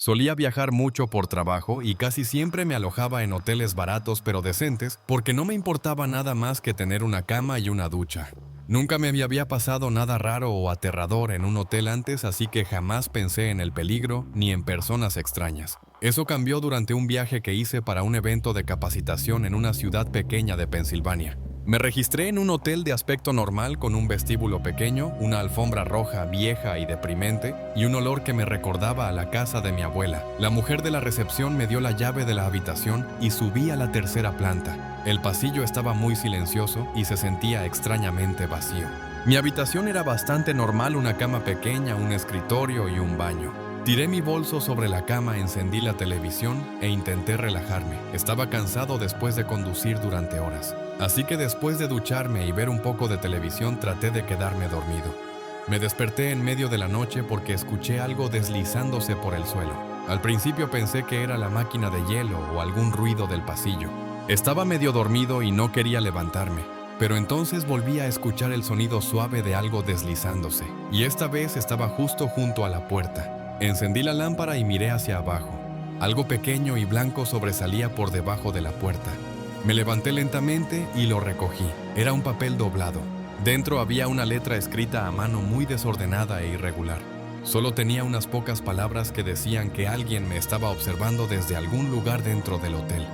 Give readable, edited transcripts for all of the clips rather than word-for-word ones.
Solía viajar mucho por trabajo y casi siempre me alojaba en hoteles baratos pero decentes porque no me importaba nada más que tener una cama y una ducha. Nunca me había pasado nada raro o aterrador en un hotel antes, así que jamás pensé en el peligro ni en personas extrañas. Eso cambió durante un viaje que hice para un evento de capacitación en una ciudad pequeña de Pensilvania. Me registré en un hotel de aspecto normal con un vestíbulo pequeño, una alfombra roja vieja y deprimente y un olor que me recordaba a la casa de mi abuela. La mujer de la recepción me dio la llave de la habitación y subí a la tercera planta. El pasillo estaba muy silencioso y se sentía extrañamente vacío. Mi habitación era bastante normal, una cama pequeña, un escritorio y un baño. Tiré mi bolso sobre la cama, encendí la televisión e intenté relajarme. Estaba cansado después de conducir durante horas. Así que después de ducharme y ver un poco de televisión traté de quedarme dormido. Me desperté en medio de la noche porque escuché algo deslizándose por el suelo. Al principio pensé que era la máquina de hielo o algún ruido del pasillo. Estaba medio dormido y no quería levantarme, pero entonces volví a escuchar el sonido suave de algo deslizándose, y esta vez estaba justo junto a la puerta. Encendí la lámpara y miré hacia abajo. Algo pequeño y blanco sobresalía por debajo de la puerta. Me levanté lentamente y lo recogí. Era un papel doblado. Dentro había una letra escrita a mano muy desordenada e irregular. Solo tenía unas pocas palabras que decían que alguien me estaba observando desde algún lugar dentro del hotel.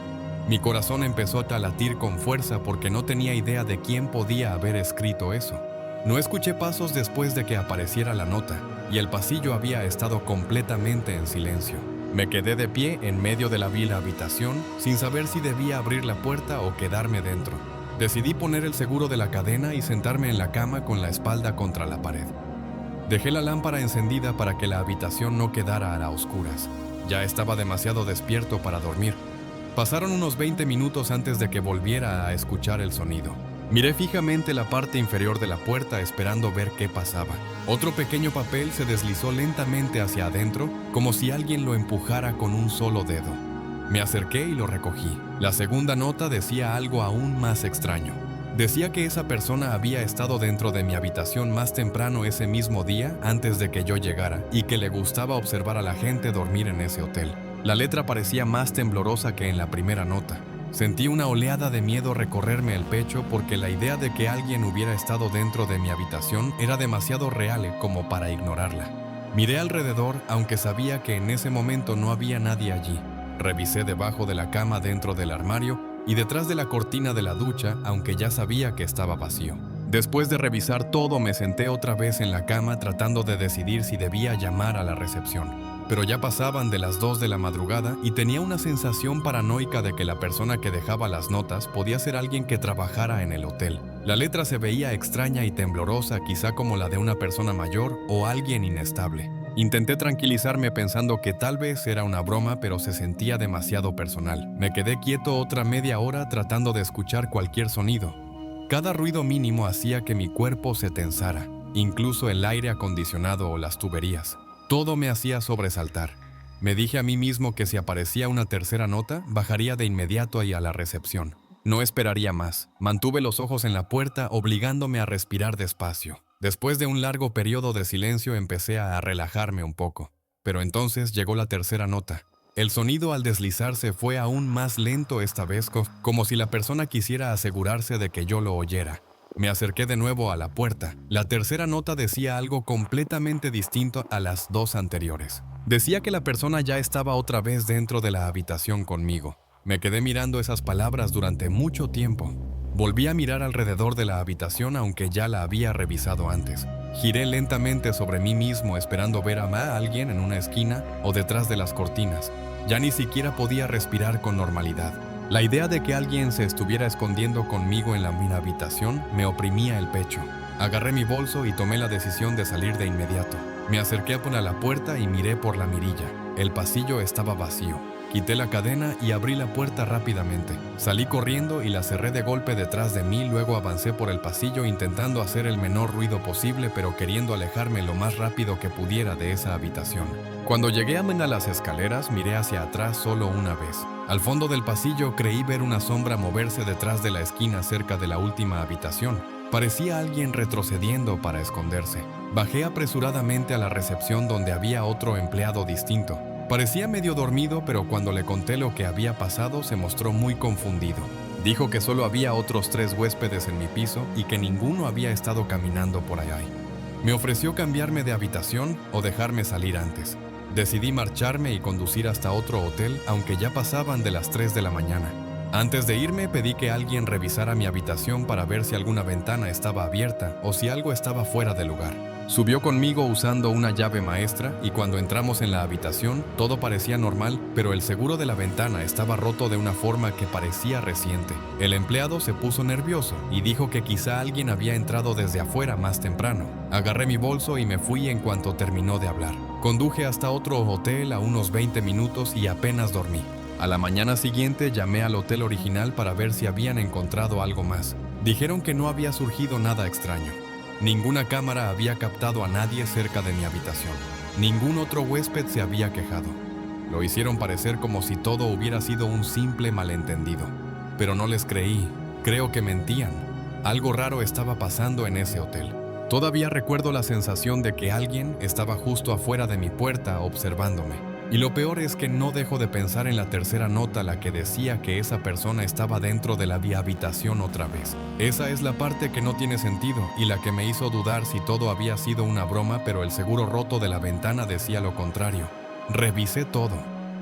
Mi corazón empezó a latir con fuerza porque no tenía idea de quién podía haber escrito eso. No escuché pasos después de que apareciera la nota, y el pasillo había estado completamente en silencio. Me quedé de pie en medio de la vil habitación, sin saber si debía abrir la puerta o quedarme dentro. Decidí poner el seguro de la cadena y sentarme en la cama con la espalda contra la pared. Dejé la lámpara encendida para que la habitación no quedara a oscuras. Ya estaba demasiado despierto para dormir. Pasaron unos 20 minutos antes de que volviera a escuchar el sonido. Miré fijamente la parte inferior de la puerta esperando ver qué pasaba. Otro pequeño papel se deslizó lentamente hacia adentro, como si alguien lo empujara con un solo dedo. Me acerqué y lo recogí. La segunda nota decía algo aún más extraño. Decía que esa persona había estado dentro de mi habitación más temprano ese mismo día antes de que yo llegara y que le gustaba observar a la gente dormir en ese hotel. La letra parecía más temblorosa que en la primera nota. Sentí una oleada de miedo recorrerme el pecho porque la idea de que alguien hubiera estado dentro de mi habitación era demasiado real como para ignorarla. Miré alrededor, aunque sabía que en ese momento no había nadie allí. Revisé debajo de la cama, dentro del armario y detrás de la cortina de la ducha, aunque ya sabía que estaba vacío. Después de revisar todo, me senté otra vez en la cama tratando de decidir si debía llamar a la recepción. Pero ya pasaban de las 2 de la madrugada y tenía una sensación paranoica de que la persona que dejaba las notas podía ser alguien que trabajara en el hotel. La letra se veía extraña y temblorosa, quizá como la de una persona mayor o alguien inestable. Intenté tranquilizarme pensando que tal vez era una broma, pero se sentía demasiado personal. Me quedé quieto otra media hora tratando de escuchar cualquier sonido. Cada ruido mínimo hacía que mi cuerpo se tensara, incluso el aire acondicionado o las tuberías. Todo me hacía sobresaltar. Me dije a mí mismo que si aparecía una tercera nota, bajaría de inmediato ahí a la recepción. No esperaría más. Mantuve los ojos en la puerta, obligándome a respirar despacio. Después de un largo periodo de silencio, empecé a relajarme un poco. Pero entonces llegó la tercera nota. El sonido al deslizarse fue aún más lento esta vez, como si la persona quisiera asegurarse de que yo lo oyera. Me acerqué de nuevo a la puerta. La tercera nota decía algo completamente distinto a las 2 anteriores. Decía que la persona ya estaba otra vez dentro de la habitación conmigo. Me quedé mirando esas palabras durante mucho tiempo. Volví a mirar alrededor de la habitación, aunque ya la había revisado antes. Giré lentamente sobre mí mismo esperando ver a alguien en una esquina o detrás de las cortinas. Ya ni siquiera podía respirar con normalidad. La idea de que alguien se estuviera escondiendo conmigo en la misma habitación me oprimía el pecho. Agarré mi bolso y tomé la decisión de salir de inmediato. Me acerqué a la puerta y miré por la mirilla. El pasillo estaba vacío. Quité la cadena y abrí la puerta rápidamente. Salí corriendo y la cerré de golpe detrás de mí, luego avancé por el pasillo intentando hacer el menor ruido posible, pero queriendo alejarme lo más rápido que pudiera de esa habitación. Cuando llegué a las escaleras, miré hacia atrás solo una vez. Al fondo del pasillo creí ver una sombra moverse detrás de la esquina cerca de la última habitación. Parecía alguien retrocediendo para esconderse. Bajé apresuradamente a la recepción donde había otro empleado distinto. Parecía medio dormido, pero cuando le conté lo que había pasado se mostró muy confundido. Dijo que solo había otros 3 huéspedes en mi piso y que ninguno había estado caminando por ahí. Me ofreció cambiarme de habitación o dejarme salir antes. Decidí marcharme y conducir hasta otro hotel, aunque ya pasaban de las 3 de la mañana. Antes de irme, pedí que alguien revisara mi habitación para ver si alguna ventana estaba abierta o si algo estaba fuera de lugar. Subió conmigo usando una llave maestra y cuando entramos en la habitación, todo parecía normal, pero el seguro de la ventana estaba roto de una forma que parecía reciente. El empleado se puso nervioso y dijo que quizá alguien había entrado desde afuera más temprano. Agarré mi bolso y me fui en cuanto terminó de hablar. Conduje hasta otro hotel a unos 20 minutos y apenas dormí. A la mañana siguiente llamé al hotel original para ver si habían encontrado algo más. Dijeron que no había surgido nada extraño. Ninguna cámara había captado a nadie cerca de mi habitación. Ningún otro huésped se había quejado. Lo hicieron parecer como si todo hubiera sido un simple malentendido. Pero no les creí. Creo que mentían. Algo raro estaba pasando en ese hotel. Todavía recuerdo la sensación de que alguien estaba justo afuera de mi puerta observándome. Y lo peor es que no dejo de pensar en la tercera nota, la que decía que esa persona estaba dentro de la habitación otra vez. Esa es la parte que no tiene sentido y la que me hizo dudar si todo había sido una broma, pero el seguro roto de la ventana decía lo contrario. Revisé todo.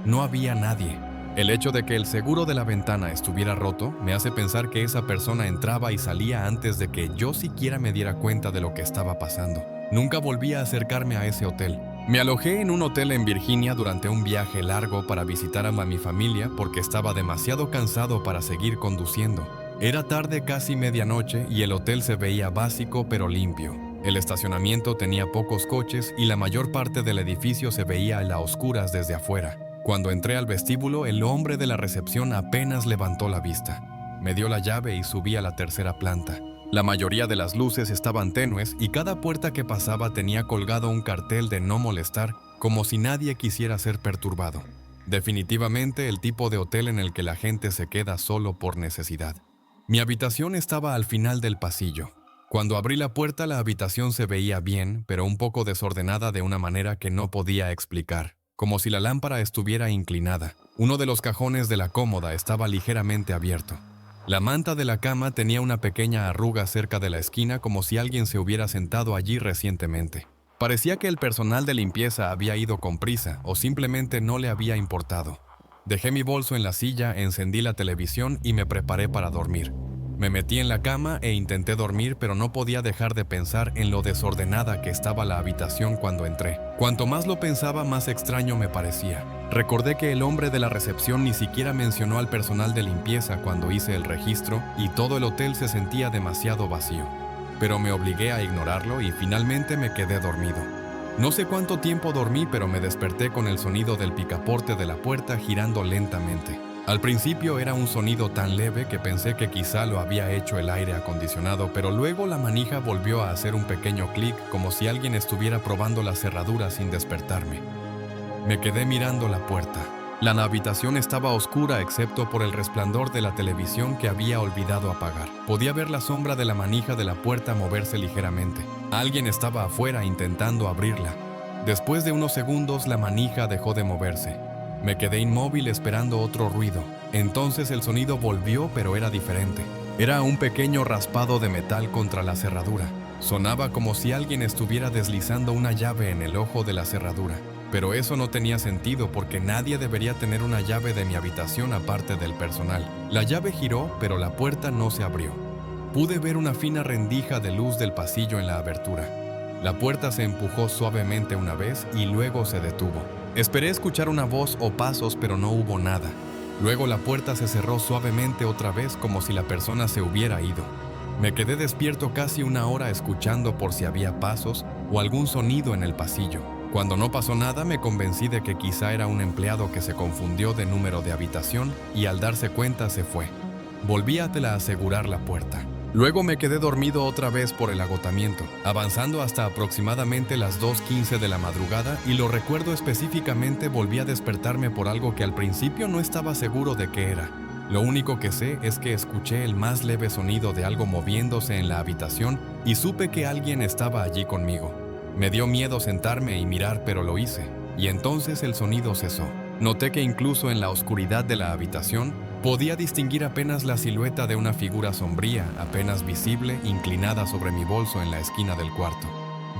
No había nadie. El hecho de que el seguro de la ventana estuviera roto me hace pensar que esa persona entraba y salía antes de que yo siquiera me diera cuenta de lo que estaba pasando. Nunca volví a acercarme a ese hotel. Me alojé en un hotel en Virginia durante un viaje largo para visitar a mi familia porque estaba demasiado cansado para seguir conduciendo. Era tarde, casi medianoche, y el hotel se veía básico pero limpio. El estacionamiento tenía pocos coches y la mayor parte del edificio se veía a oscuras desde afuera. Cuando entré al vestíbulo, el hombre de la recepción apenas levantó la vista. Me dio la llave y subí a la tercera planta. La mayoría de las luces estaban tenues y cada puerta que pasaba tenía colgado un cartel de no molestar, como si nadie quisiera ser perturbado. Definitivamente el tipo de hotel en el que la gente se queda solo por necesidad. Mi habitación estaba al final del pasillo. Cuando abrí la puerta, la habitación se veía bien, pero un poco desordenada de una manera que no podía explicar, como si la lámpara estuviera inclinada. Uno de los cajones de la cómoda estaba ligeramente abierto. La manta de la cama tenía una pequeña arruga cerca de la esquina, como si alguien se hubiera sentado allí recientemente. Parecía que el personal de limpieza había ido con prisa o simplemente no le había importado. Dejé mi bolso en la silla, encendí la televisión y me preparé para dormir. Me metí en la cama e intenté dormir, pero no podía dejar de pensar en lo desordenada que estaba la habitación cuando entré. Cuanto más lo pensaba, más extraño me parecía. Recordé que el hombre de la recepción ni siquiera mencionó al personal de limpieza cuando hice el registro y todo el hotel se sentía demasiado vacío. Pero me obligué a ignorarlo y finalmente me quedé dormido. No sé cuánto tiempo dormí, pero me desperté con el sonido del picaporte de la puerta girando lentamente. Al principio era un sonido tan leve que pensé que quizá lo había hecho el aire acondicionado, pero luego la manija volvió a hacer un pequeño clic como si alguien estuviera probando la cerradura sin despertarme. Me quedé mirando la puerta. La habitación estaba oscura excepto por el resplandor de la televisión que había olvidado apagar. Podía ver la sombra de la manija de la puerta moverse ligeramente. Alguien estaba afuera intentando abrirla. Después de unos segundos la manija dejó de moverse. Me quedé inmóvil esperando otro ruido. Entonces el sonido volvió, pero era diferente. Era un pequeño raspado de metal contra la cerradura. Sonaba como si alguien estuviera deslizando una llave en el ojo de la cerradura. Pero eso no tenía sentido porque nadie debería tener una llave de mi habitación aparte del personal. La llave giró, pero la puerta no se abrió. Pude ver una fina rendija de luz del pasillo en la abertura. La puerta se empujó suavemente una vez y luego se detuvo. Esperé escuchar una voz o pasos, pero no hubo nada. Luego la puerta se cerró suavemente otra vez como si la persona se hubiera ido. Me quedé despierto casi una hora escuchando por si había pasos o algún sonido en el pasillo. Cuando no pasó nada, me convencí de que quizá era un empleado que se confundió de número de habitación y al darse cuenta se fue. Volví a asegurar la puerta. Luego me quedé dormido otra vez por el agotamiento, avanzando hasta aproximadamente las 2:15 de la madrugada y lo recuerdo específicamente. Volví a despertarme por algo que al principio no estaba seguro de qué era. Lo único que sé es que escuché el más leve sonido de algo moviéndose en la habitación y supe que alguien estaba allí conmigo. Me dio miedo sentarme y mirar, pero lo hice. y entonces el sonido cesó. Noté que incluso en la oscuridad de la habitación podía distinguir apenas la silueta de una figura sombría, apenas visible, inclinada sobre mi bolso en la esquina del cuarto.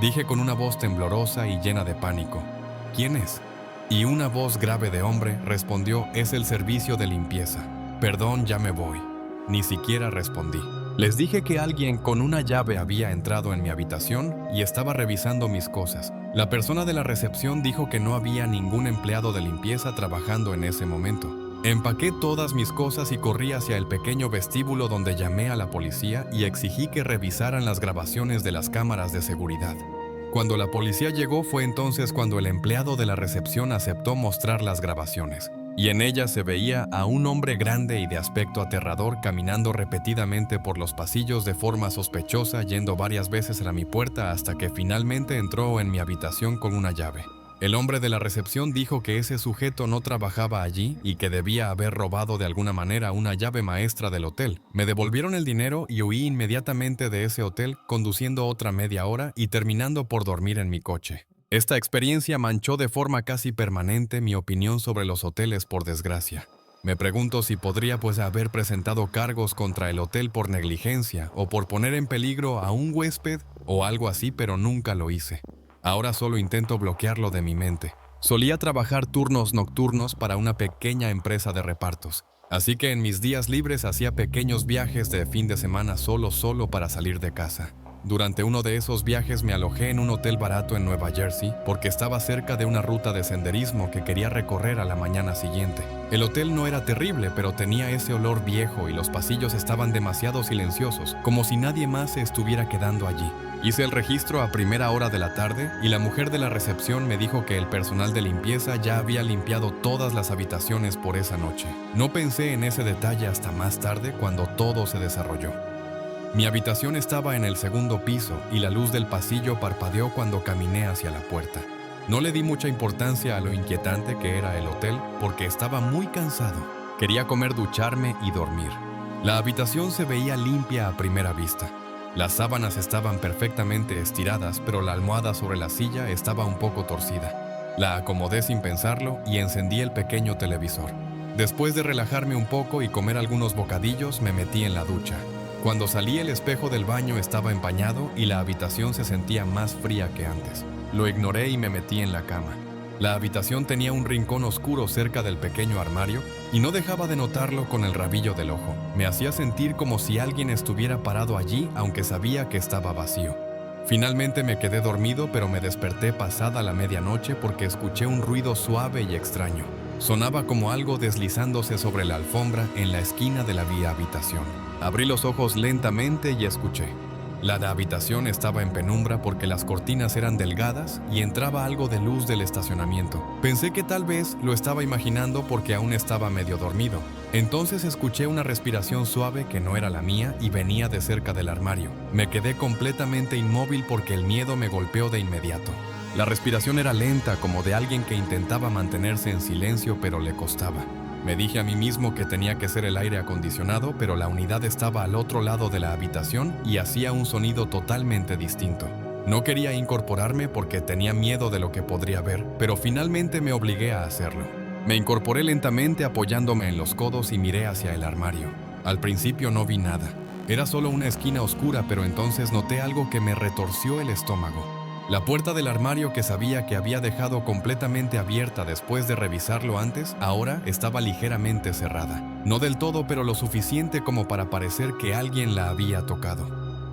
Dije con una voz temblorosa y llena de pánico: ¿quién es? Y una voz grave de hombre respondió: es el servicio de limpieza. Perdón, ya me voy. Ni siquiera respondí. Les dije que alguien con una llave había entrado en mi habitación y estaba revisando mis cosas. La persona de la recepción dijo que no había ningún empleado de limpieza trabajando en ese momento. Empaqué todas mis cosas y corrí hacia el pequeño vestíbulo donde llamé a la policía y exigí que revisaran las grabaciones de las cámaras de seguridad. Cuando la policía llegó fue entonces cuando el empleado de la recepción aceptó mostrar las grabaciones. Y en ellas se veía a un hombre grande y de aspecto aterrador caminando repetidamente por los pasillos de forma sospechosa, yendo varias veces a mi puerta hasta que finalmente entró en mi habitación con una llave. El hombre de la recepción dijo que ese sujeto no trabajaba allí y que debía haber robado de alguna manera una llave maestra del hotel. Me devolvieron el dinero y huí inmediatamente de ese hotel, conduciendo otra media hora y terminando por dormir en mi coche. Esta experiencia manchó de forma casi permanente mi opinión sobre los hoteles, por desgracia. Me pregunto si podría haber presentado cargos contra el hotel por negligencia o por poner en peligro a un huésped o algo así, pero nunca lo hice. Ahora solo intento bloquearlo de mi mente. Solía trabajar turnos nocturnos para una pequeña empresa de repartos, así que en mis días libres hacía pequeños viajes de fin de semana solo para salir de casa. Durante uno de esos viajes me alojé en un hotel barato en Nueva Jersey porque estaba cerca de una ruta de senderismo que quería recorrer a la mañana siguiente. El hotel no era terrible, pero tenía ese olor viejo y los pasillos estaban demasiado silenciosos, como si nadie más se estuviera quedando allí. Hice el registro a primera hora de la tarde y la mujer de la recepción me dijo que el personal de limpieza ya había limpiado todas las habitaciones por esa noche. No pensé en ese detalle hasta más tarde, cuando todo se desarrolló. Mi habitación estaba en el segundo piso y la luz del pasillo parpadeó cuando caminé hacia la puerta. No le di mucha importancia a lo inquietante que era el hotel porque estaba muy cansado. Quería comer, ducharme y dormir. La habitación se veía limpia a primera vista. Las sábanas estaban perfectamente estiradas, pero la almohada sobre la silla estaba un poco torcida. La acomodé sin pensarlo y encendí el pequeño televisor. Después de relajarme un poco y comer algunos bocadillos, me metí en la ducha. Cuando salí, el espejo del baño estaba empañado y la habitación se sentía más fría que antes. Lo ignoré y me metí en la cama. La habitación tenía un rincón oscuro cerca del pequeño armario y no dejaba de notarlo con el rabillo del ojo. Me hacía sentir como si alguien estuviera parado allí, aunque sabía que estaba vacío. Finalmente me quedé dormido, pero me desperté pasada la medianoche porque escuché un ruido suave y extraño. Sonaba como algo deslizándose sobre la alfombra en la esquina de la habitación. Abrí los ojos lentamente y escuché. La habitación estaba en penumbra porque las cortinas eran delgadas y entraba algo de luz del estacionamiento. Pensé que tal vez lo estaba imaginando porque aún estaba medio dormido. Entonces escuché una respiración suave que no era la mía y venía de cerca del armario. Me quedé completamente inmóvil porque el miedo me golpeó de inmediato. La respiración era lenta, como de alguien que intentaba mantenerse en silencio, pero le costaba. Me dije a mí mismo que tenía que ser el aire acondicionado, pero la unidad estaba al otro lado de la habitación y hacía un sonido totalmente distinto. No quería incorporarme porque tenía miedo de lo que podría ver, pero finalmente me obligué a hacerlo. Me incorporé lentamente apoyándome en los codos y miré hacia el armario. Al principio no vi nada. Era solo una esquina oscura, pero entonces noté algo que me retorció el estómago. La puerta del armario, que sabía que había dejado completamente abierta después de revisarlo antes, ahora estaba ligeramente cerrada. No del todo, pero lo suficiente como para parecer que alguien la había tocado.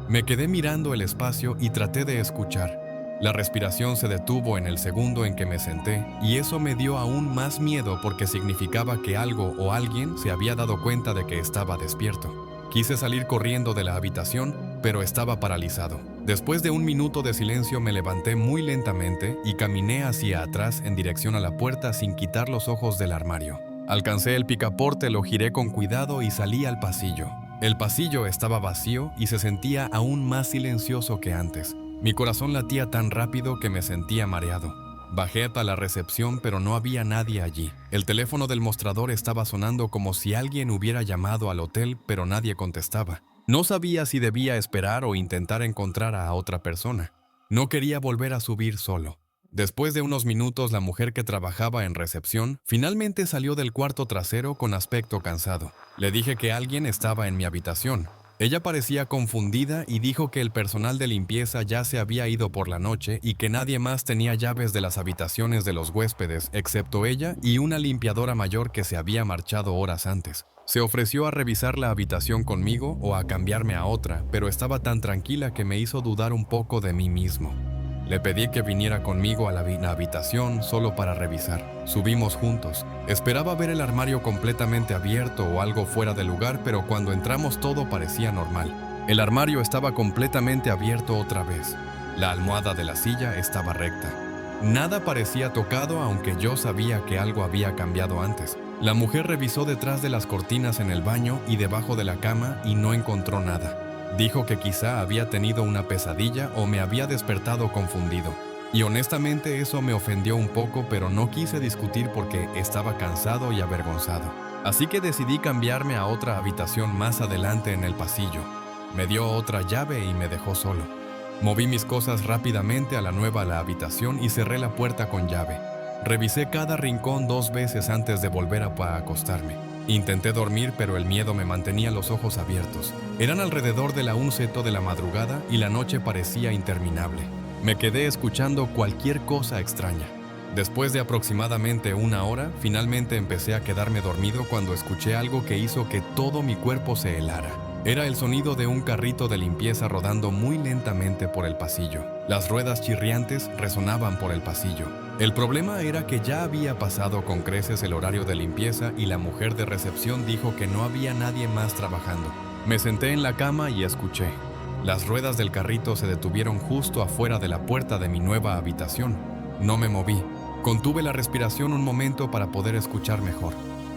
Me quedé mirando el espacio y traté de escuchar. La respiración se detuvo en el segundo en que me senté, y eso me dio aún más miedo porque significaba que algo o alguien se había dado cuenta de que estaba despierto. Quise salir corriendo de la habitación, pero estaba paralizado. Después de un minuto de silencio me levanté muy lentamente y caminé hacia atrás en dirección a la puerta sin quitar los ojos del armario. Alcancé el picaporte, lo giré con cuidado y salí al pasillo. El pasillo estaba vacío y se sentía aún más silencioso que antes. Mi corazón latía tan rápido que me sentía mareado. Bajé hasta la recepción, pero no había nadie allí. El teléfono del mostrador estaba sonando como si alguien hubiera llamado al hotel, pero nadie contestaba. No sabía si debía esperar o intentar encontrar a otra persona. No quería volver a subir solo. Después de unos minutos, la mujer que trabajaba en recepción finalmente salió del cuarto trasero con aspecto cansado. Le dije que alguien estaba en mi habitación. Ella parecía confundida y dijo que el personal de limpieza ya se había ido por la noche y que nadie más tenía llaves de las habitaciones de los huéspedes, excepto ella y una limpiadora mayor que se había marchado horas antes. Se ofreció a revisar la habitación conmigo o a cambiarme a otra, pero estaba tan tranquila que me hizo dudar un poco de mí mismo. Le pedí que viniera conmigo a la habitación solo para revisar. Subimos juntos. Esperaba ver el armario completamente abierto o algo fuera de lugar, pero cuando entramos todo parecía normal. El armario estaba completamente abierto otra vez. La almohada de la silla estaba recta. Nada parecía tocado, aunque yo sabía que algo había cambiado antes. La mujer revisó detrás de las cortinas en el baño y debajo de la cama y no encontró nada. Dijo que quizá había tenido una pesadilla o me había despertado confundido. Y honestamente eso me ofendió un poco, pero no quise discutir porque estaba cansado y avergonzado. Así que decidí cambiarme a otra habitación más adelante en el pasillo. Me dio otra llave y me dejó solo. Moví mis cosas rápidamente a la nueva habitación y cerré la puerta con llave. Revisé cada rincón 2 veces antes de volver a acostarme. Intenté dormir, pero el miedo me mantenía los ojos abiertos. Eran alrededor de la 1 de la madrugada y la noche parecía interminable. Me quedé escuchando cualquier cosa extraña. Después de aproximadamente 1 hora, finalmente empecé a quedarme dormido cuando escuché algo que hizo que todo mi cuerpo se helara. Era el sonido de un carrito de limpieza rodando muy lentamente por el pasillo. Las ruedas chirriantes resonaban por el pasillo. El problema era que ya había pasado con creces el horario de limpieza y la mujer de recepción dijo que no había nadie más trabajando. Me senté en la cama y escuché. Las ruedas del carrito se detuvieron justo afuera de la puerta de mi nueva habitación. No me moví. Contuve la respiración un momento para poder escuchar mejor.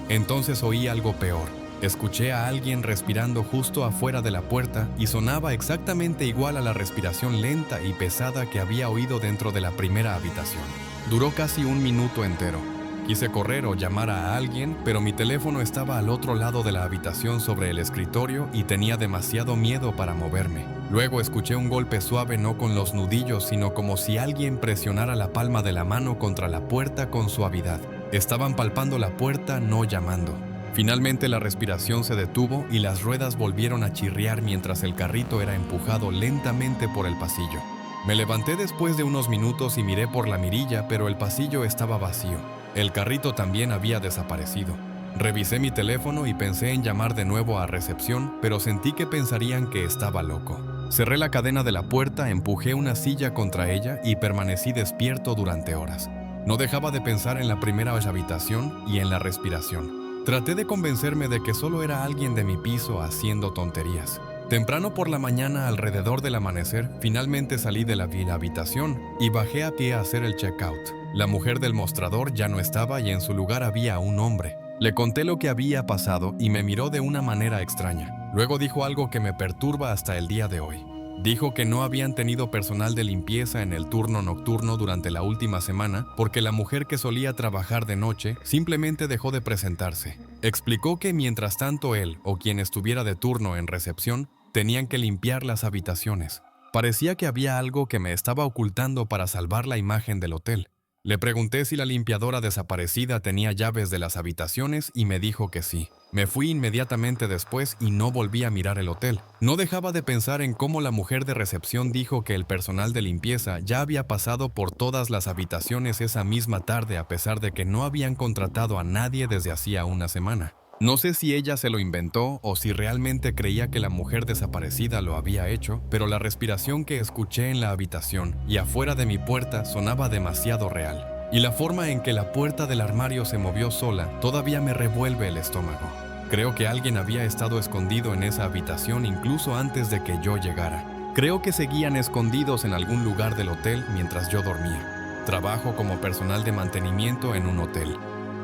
Entonces oí algo peor. Escuché a alguien respirando justo afuera de la puerta y sonaba exactamente igual a la respiración lenta y pesada que había oído dentro de la primera habitación. Duró casi 1 minuto entero. Quise correr o llamar a alguien, pero mi teléfono estaba al otro lado de la habitación sobre el escritorio y tenía demasiado miedo para moverme. Luego escuché un golpe suave, no con los nudillos, sino como si alguien presionara la palma de la mano contra la puerta con suavidad. Estaban palpando la puerta, no llamando. Finalmente la respiración se detuvo y las ruedas volvieron a chirriar mientras el carrito era empujado lentamente por el pasillo. Me levanté después de unos minutos y miré por la mirilla, pero el pasillo estaba vacío. El carrito también había desaparecido. Revisé mi teléfono y pensé en llamar de nuevo a recepción, pero sentí que pensarían que estaba loco. Cerré la cadena de la puerta, empujé una silla contra ella y permanecí despierto durante horas. No dejaba de pensar en la primera habitación y en la respiración. Traté de convencerme de que solo era alguien de mi piso haciendo tonterías. Temprano por la mañana, alrededor del amanecer, finalmente salí de la habitación y bajé a pie a hacer el checkout. La mujer del mostrador ya no estaba y en su lugar había un hombre. Le conté lo que había pasado y me miró de una manera extraña. Luego dijo algo que me perturba hasta el día de hoy. Dijo que no habían tenido personal de limpieza en el turno nocturno durante la última semana porque la mujer que solía trabajar de noche simplemente dejó de presentarse. Explicó que mientras tanto él o quien estuviera de turno en recepción tenían que limpiar las habitaciones. Parecía que había algo que me estaba ocultando para salvar la imagen del hotel. Le pregunté si la limpiadora desaparecida tenía llaves de las habitaciones y me dijo que sí. Me fui inmediatamente después y no volví a mirar el hotel. No dejaba de pensar en cómo la mujer de recepción dijo que el personal de limpieza ya había pasado por todas las habitaciones esa misma tarde a pesar de que no habían contratado a nadie desde hacía una semana. No sé si ella se lo inventó o si realmente creía que la mujer desaparecida lo había hecho, pero la respiración que escuché en la habitación y afuera de mi puerta sonaba demasiado real. Y la forma en que la puerta del armario se movió sola todavía me revuelve el estómago. Creo que alguien había estado escondido en esa habitación incluso antes de que yo llegara. Creo que seguían escondidos en algún lugar del hotel mientras yo dormía. Trabajo como personal de mantenimiento en un hotel.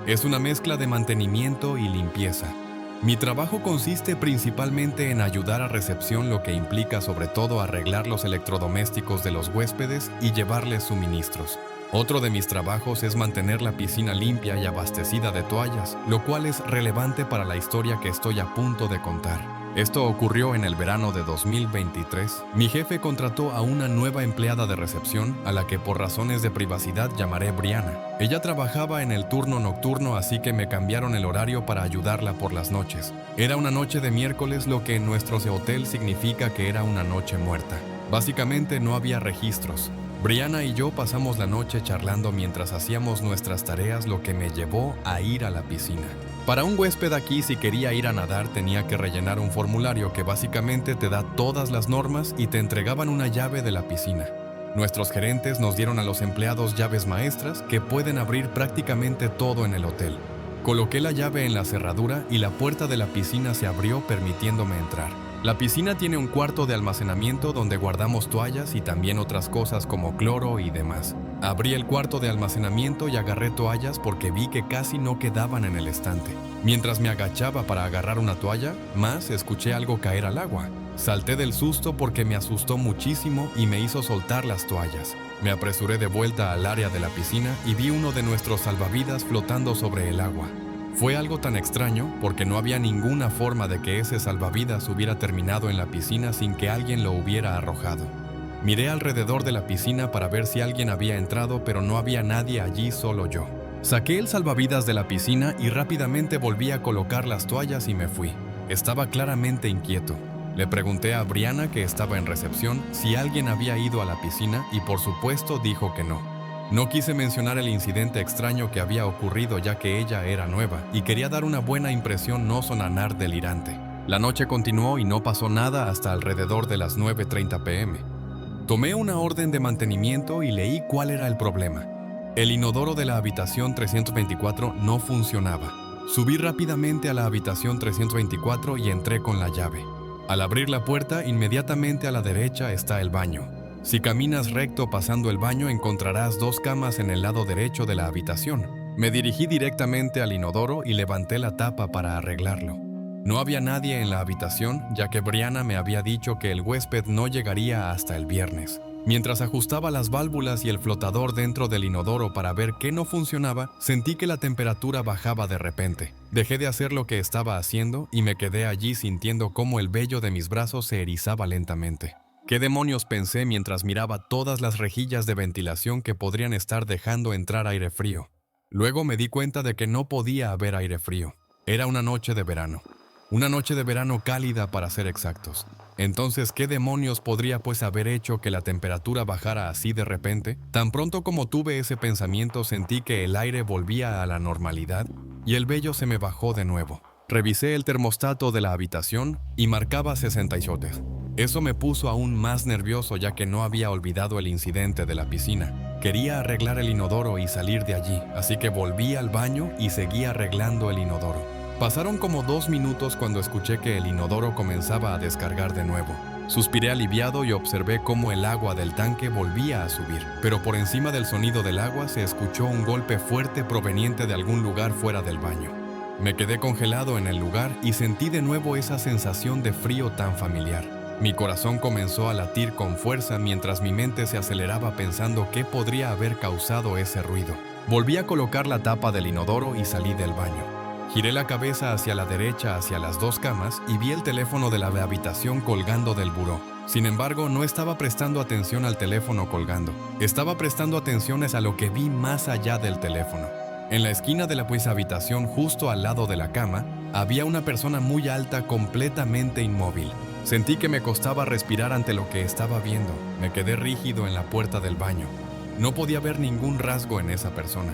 Es una mezcla de mantenimiento y limpieza. Mi trabajo consiste principalmente en ayudar a recepción, lo que implica sobre todo arreglar los electrodomésticos de los huéspedes y llevarles suministros. Otro de mis trabajos es mantener la piscina limpia y abastecida de toallas, lo cual es relevante para la historia que estoy a punto de contar. Esto ocurrió en el verano de 2023. Mi jefe contrató a una nueva empleada de recepción, a la que por razones de privacidad llamaré Brianna. Ella trabajaba en el turno nocturno, así que me cambiaron el horario para ayudarla por las noches. Era una noche de miércoles, lo que en nuestro hotel significa que era una noche muerta. Básicamente no había registros. Brianna y yo pasamos la noche charlando mientras hacíamos nuestras tareas, lo que me llevó a ir a la piscina. Para un huésped aquí, si quería ir a nadar, tenía que rellenar un formulario que básicamente te da todas las normas y te entregaban una llave de la piscina. Nuestros gerentes nos dieron a los empleados llaves maestras que pueden abrir prácticamente todo en el hotel. Coloqué la llave en la cerradura y la puerta de la piscina se abrió, permitiéndome entrar. La piscina tiene un cuarto de almacenamiento donde guardamos toallas y también otras cosas como cloro y demás. Abrí el cuarto de almacenamiento y agarré toallas porque vi que casi no quedaban en el estante. Mientras me agachaba para agarrar una toalla, escuché algo caer al agua. Salté del susto porque me asustó muchísimo y me hizo soltar las toallas. Me apresuré de vuelta al área de la piscina y vi uno de nuestros salvavidas flotando sobre el agua. Fue algo tan extraño porque no había ninguna forma de que ese salvavidas hubiera terminado en la piscina sin que alguien lo hubiera arrojado. Miré alrededor de la piscina para ver si alguien había entrado, pero no había nadie allí, solo yo. Saqué el salvavidas de la piscina y rápidamente volví a colocar las toallas y me fui. Estaba claramente inquieto. Le pregunté a Brianna, que estaba en recepción, si alguien había ido a la piscina y por supuesto dijo que no. No quise mencionar el incidente extraño que había ocurrido, ya que ella era nueva y quería dar una buena impresión, no sonar delirante. La noche continuó y no pasó nada hasta alrededor de las 9:30 p.m. Tomé una orden de mantenimiento y leí cuál era el problema. El inodoro de la habitación 324 no funcionaba. Subí rápidamente a la habitación 324 y entré con la llave. Al abrir la puerta, inmediatamente a la derecha está el baño. Si caminas recto pasando el baño, encontrarás 2 camas en el lado derecho de la habitación. Me dirigí directamente al inodoro y levanté la tapa para arreglarlo. No había nadie en la habitación, ya que Brianna me había dicho que el huésped no llegaría hasta el viernes. Mientras ajustaba las válvulas y el flotador dentro del inodoro para ver qué no funcionaba, sentí que la temperatura bajaba de repente. Dejé de hacer lo que estaba haciendo y me quedé allí sintiendo cómo el vello de mis brazos se erizaba lentamente. ¿Qué demonios?, pensé mientras miraba todas las rejillas de ventilación que podrían estar dejando entrar aire frío. Luego me di cuenta de que no podía haber aire frío. Era una noche de verano. Una noche de verano cálida, para ser exactos. Entonces, ¿qué demonios podría haber hecho que la temperatura bajara así de repente? Tan pronto como tuve ese pensamiento, sentí que el aire volvía a la normalidad y el vello se me bajó de nuevo. Revisé el termostato de la habitación y marcaba 67. Eso me puso aún más nervioso, ya que no había olvidado el incidente de la piscina. Quería arreglar el inodoro y salir de allí, así que volví al baño y seguí arreglando el inodoro. Pasaron como 2 minutos cuando escuché que el inodoro comenzaba a descargar de nuevo. Suspiré aliviado y observé cómo el agua del tanque volvía a subir, pero por encima del sonido del agua se escuchó un golpe fuerte proveniente de algún lugar fuera del baño. Me quedé congelado en el lugar y sentí de nuevo esa sensación de frío tan familiar. Mi corazón comenzó a latir con fuerza mientras mi mente se aceleraba pensando qué podría haber causado ese ruido. Volví a colocar la tapa del inodoro y salí del baño. Giré la cabeza hacia la derecha, hacia las 2 camas, y vi el teléfono de la habitación colgando del buró. Sin embargo, no estaba prestando atención al teléfono colgando. Estaba prestando atenciones a lo que vi más allá del teléfono. En la esquina de la habitación, justo al lado de la cama, había una persona muy alta, completamente inmóvil. Sentí que me costaba respirar ante lo que estaba viendo. Me quedé rígido en la puerta del baño. No podía ver ningún rasgo en esa persona.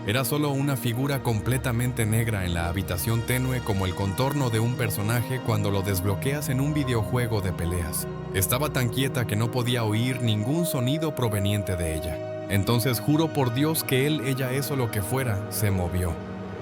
Era solo una figura completamente negra en la habitación, tenue como el contorno de un personaje cuando lo desbloqueas en un videojuego de peleas. Estaba tan quieta que no podía oír ningún sonido proveniente de ella. Entonces juro por Dios que él, ella, eso lo que fuera, se movió.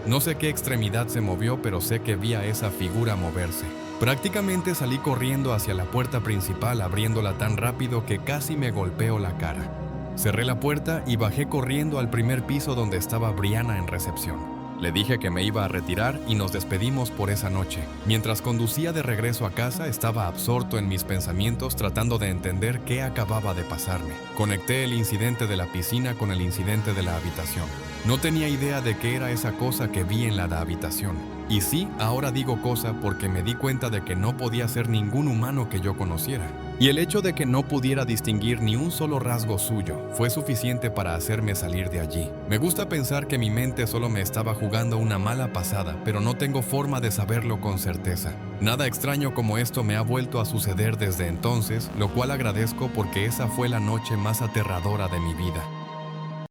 No sé qué extremidad se movió, pero sé que vi a esa figura moverse. Prácticamente salí corriendo hacia la puerta principal, abriéndola tan rápido que casi me golpeó la cara. Cerré la puerta y bajé corriendo al primer piso donde estaba Brianna en recepción. Le dije que me iba a retirar y nos despedimos por esa noche. Mientras conducía de regreso a casa, estaba absorto en mis pensamientos tratando de entender qué acababa de pasarme. Conecté el incidente de la piscina con el incidente de la habitación. No tenía idea de qué era esa cosa que vi en la habitación. Y sí, ahora digo cosa porque me di cuenta de que no podía ser ningún humano que yo conociera. Y el hecho de que no pudiera distinguir ni un solo rasgo suyo fue suficiente para hacerme salir de allí. Me gusta pensar que mi mente solo me estaba jugando una mala pasada, pero no tengo forma de saberlo con certeza. Nada extraño como esto me ha vuelto a suceder desde entonces, lo cual agradezco porque esa fue la noche más aterradora de mi vida.